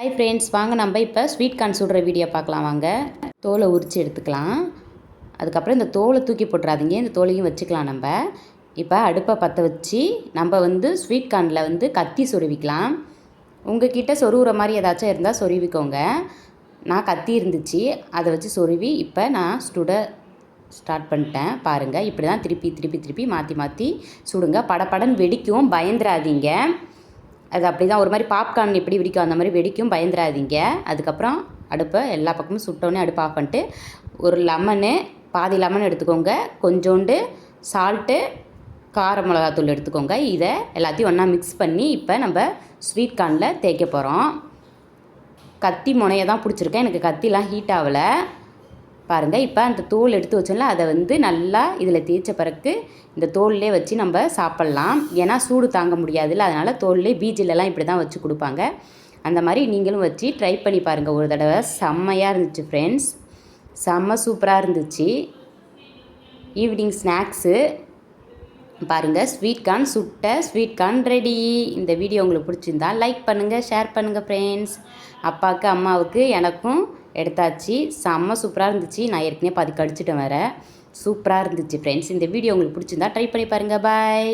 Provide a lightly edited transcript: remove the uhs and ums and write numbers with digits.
Hi friends, வாங்க நம்ம இப்போ ஸ்வீட் கார்ன் சுடுற வீடியோ பார்க்கலாம். வாங்க, தோலை உரித்து எடுத்துக்கலாம். அதுக்கப்புறம் இந்த தோலை தூக்கி போட்டுறாதீங்க, இந்த தோலையும் வச்சுக்கலாம். நம்ம இப்போ அடுப்பை பற்ற வச்சு நம்ம ஸ்வீட் கார்னில் கத்தி சொருவிக்கலாம். உங்கள் கிட்டே சொருகிற மாதிரி ஏதாச்சும் இருந்தால் சொருவிக்கோங்க. நான் கத்தி இருந்துச்சு, அதை வச்சு சொருவி இப்போ நான் ஸ்டார்ட் பண்ணிட்டேன். பாருங்கள், இப்படி தான் திருப்பி திருப்பி திருப்பி மாற்றி மாற்றி சுடுங்க. படப்படன்னு வெடிக்கும், பயந்துராதீங்க. அது அப்படி தான் ஒரு மாதிரி பாப்கார்ன் எப்படி வெடிக்கும் அந்த மாதிரி வெடிக்கும், பயந்துராதீங்க. அதுக்கப்புறம் அடுப்பை எல்லா பக்கமும் சுட்டோன்னே அடுப்பை ஆஃப் பண்ணிட்டு ஒரு பாதி லெமன் எடுத்துக்கோங்க. கொஞ்சோண்டு சால்ட்டு, கார மிளகாத்தூள் எடுத்துக்கோங்க. இதை எல்லாத்தையும் ஒன்றா மிக்ஸ் பண்ணி இப்போ நம்ம ஸ்வீட் கார்னில் தேய்க்க போகிறோம். கத்தி முனையை தான் பிடிச்சிருக்கேன், எனக்கு கத்திலாம் ஹீட் ஆகலை. பாருங்கள், இப்போ அந்த தோல் எடுத்து வச்சோம்ல, அதை நல்லா இதில் தேய்ச்ச பிறகு இந்த தோல்லே வச்சு நம்ம சாப்பிட்லாம். ஏன்னா சூடு தாங்க முடியாதுல்ல, அதனால் தோல்லே பீச்சிலலாம் இப்படி தான் வச்சு கொடுப்பாங்க. அந்த மாதிரி நீங்களும் வச்சு ட்ரை பண்ணி பாருங்கள் ஒரு தடவை. செம்மையாக இருந்துச்சு ஃப்ரெண்ட்ஸ், செம்ம சூப்பராக இருந்துச்சு. ஈவினிங் ஸ்நாக்ஸு பாருங்கள், சுட்ட ஸ்வீட் கார்ன் ரெடி. இந்த வீடியோ உங்களுக்கு பிடிச்சிருந்தா லைக் பண்ணுங்கள், ஷேர் பண்ணுங்கள் ஃப்ரெண்ட்ஸ். அப்பாவுக்கு, அம்மாவுக்கு, எனக்கும் எடுத்தாச்சு. செம்ம சூப்பராக இருந்துச்சு. நான் ஏற்கனவே பாதி கடிச்சிட்டேன் வேறு. சூப்பராக இருந்துச்சு ஃப்ரெண்ட்ஸ். இந்த வீடியோ உங்களுக்கு பிடிச்சிருந்தா ட்ரை பண்ணி பாருங்கள். பாய்.